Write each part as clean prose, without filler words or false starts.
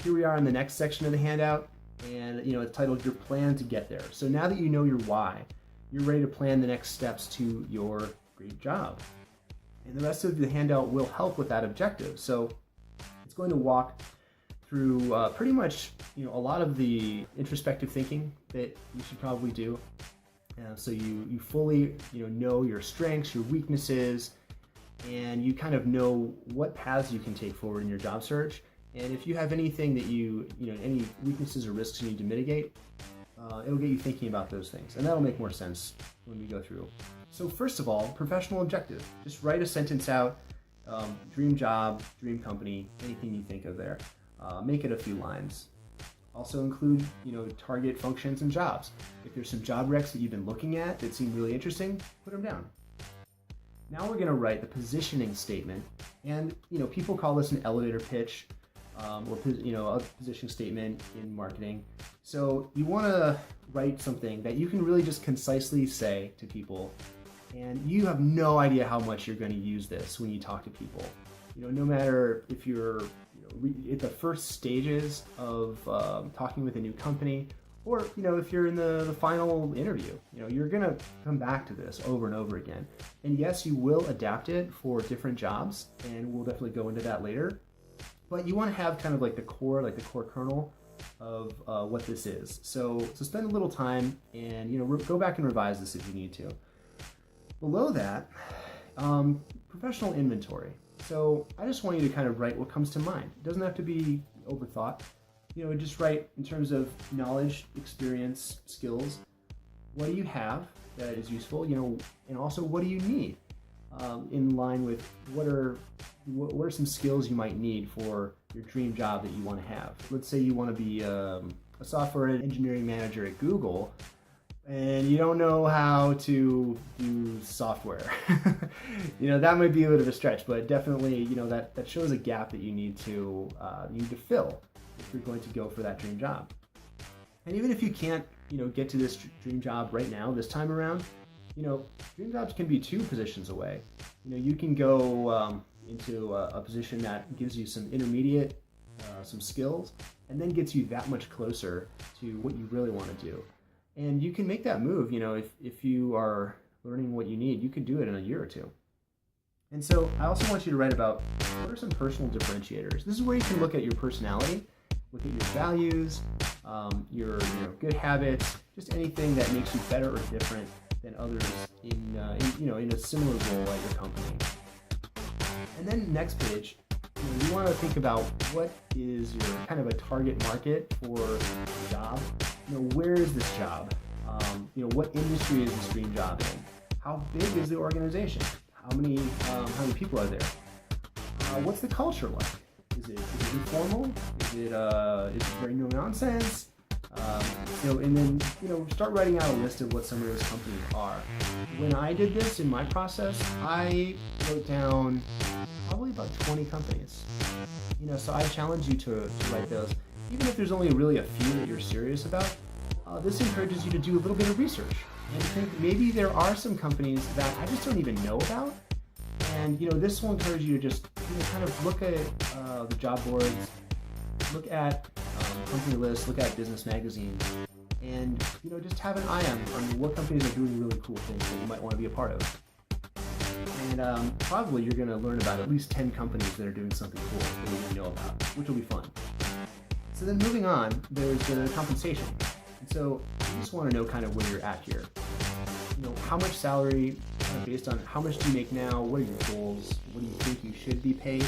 here we are in the next section of the handout, and it's titled Your Plan to Get There. So now that you know your why, you're ready to plan the next steps to your great job. And the rest of the handout will help with that objective. So it's going to walk through pretty much a lot of the introspective thinking that you should probably do. So you fully know your strengths, your weaknesses, and you kind of know what paths you can take forward in your job search. And if you have anything that any weaknesses or risks you need to mitigate, it'll get you thinking about those things, and that'll make more sense when we go through. So first of all, professional objective. Just write a sentence out, dream job, dream company, anything you think of there. Make it a few lines. Also include, target functions and jobs. If there's some job recs that you've been looking at that seem really interesting, put them down. Now we're gonna write the positioning statement, and people call this an elevator pitch, or a positioning statement in marketing. So you want to write something that you can really just concisely say to people, and you have no idea how much you're going to use this when you talk to people. No matter if you're at the first stages of talking with a new company, or if you're in the final interview, you're going to come back to this over and over again. And yes, you will adapt it for different jobs, and we'll definitely go into that later. But you want to have kind of like the core kernel of what this is. So spend a little time and go back and revise this if you need to. Below that, professional inventory. So I just want you to kind of write what comes to mind. It doesn't have to be overthought. Just write in terms of knowledge, experience, skills. What do you have that is useful? And also what do you need? In line with what are some skills you might need for your dream job that you want to have. Let's say you want to be a software engineering manager at Google, and you don't know how to do software. That might be a bit of a stretch, but definitely that shows a gap that you need to fill if you're going to go for that dream job. And even if you can't get to this dream job right now, this time around, dream jobs can be 2 positions away. You can go into a position that gives you some intermediate, some skills, and then gets you that much closer to what you really want to do. And you can make that move, if you are learning what you need, you could do it in a year or 2. And so I also want you to write about what are some personal differentiators. This is where you can look at your personality, look at your values, your good habits, just anything that makes you better or different than others in a similar role at your company. And then next page, you want to think about what is your kind of a target market for a job. Where is this job? What industry is this dream job in? How big is the organization? How many people are there? What's the culture like? Is it informal? Is it very no nonsense? And then start writing out a list of what some of those companies are. When I did this in my process, I wrote down probably about 20 companies. So I challenge you to write those, even if there's only really a few that you're serious about. This encourages you to do a little bit of research and think maybe there are some companies that I just don't even know about. And this will encourage you to just kind of look at the job boards, look at company lists, look at business magazines, and just have an eye on what companies are doing really cool things that you might want to be a part of. And probably you're going to learn about at least 10 companies that are doing something cool that you didn't know about, which will be fun. So then moving on, there's the compensation. And so you just want to know kind of where you're at here. How much salary, based on how much do you make now, what are your goals, what do you think you should be paid,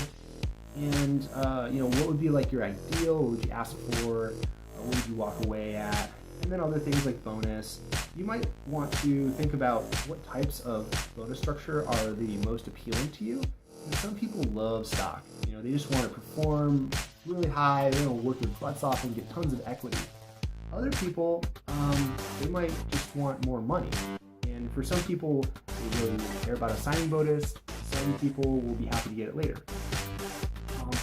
and what would be like your ideal, what would you ask for, what would you walk away at, and then other things like bonus. You might want to think about what types of bonus structure are the most appealing to you. Some people love stock. They just want to perform really high, they want to work their butts off and get tons of equity. Other people, they might just want more money. And for some people, they really care about a signing bonus. Some people will be happy to get it later.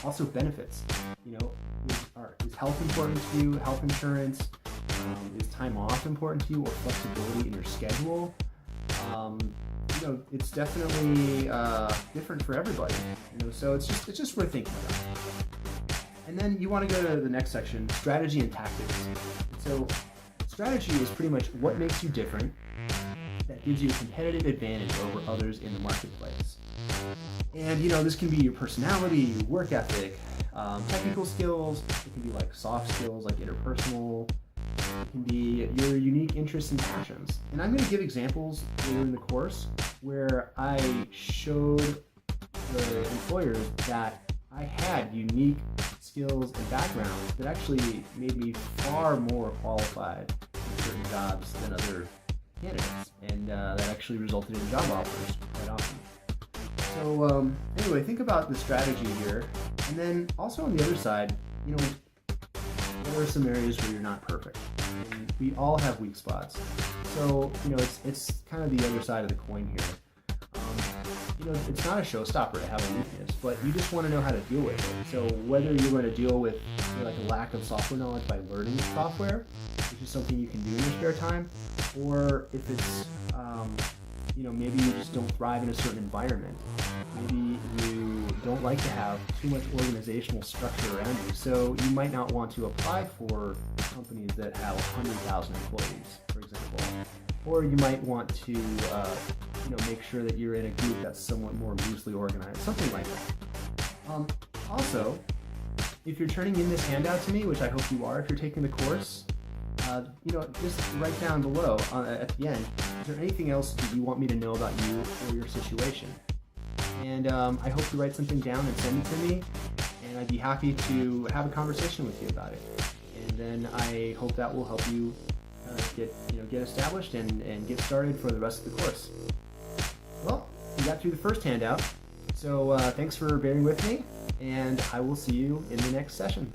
Also benefits. Is health important to you? Health insurance? Is time off important to you, or flexibility in your schedule? It's definitely different for everybody. So it's just worth thinking about. And then you want to go to the next section, strategy and tactics. So strategy is pretty much what makes you different, that gives you a competitive advantage over others in the marketplace. And this can be your personality, your work ethic, technical skills. It can be like soft skills, like interpersonal. It can be your unique interests and passions. And I'm going to give examples later in the course where I showed the employers that I had unique skills and backgrounds that actually made me far more qualified for certain jobs than other candidates, and that actually resulted in job offers quite often. So anyway, think about the strategy here, and then also on the other side, there are some areas where you're not perfect, and we all have weak spots. So it's kind of the other side of the coin here. It's not a showstopper to have a weakness, but you just want to know how to deal with it. So whether you're going to deal with like a lack of software knowledge by learning software, which is something you can do in your spare time, or if it's maybe you just don't thrive in a certain environment. Maybe you don't like to have too much organizational structure around you, so you might not want to apply for companies that have 100,000 employees, for example. Or you might want to make sure that you're in a group that's somewhat more loosely organized, something like that. Also, if you're turning in this handout to me, which I hope you are if you're taking the course, just write down below at the end, is there anything else that you want me to know about you or your situation? And I hope you write something down and send it to me, and I'd be happy to have a conversation with you about it. And then I hope that will help you get established and get started for the rest of the course. Well, we got through the first handout, so thanks for bearing with me, and I will see you in the next session.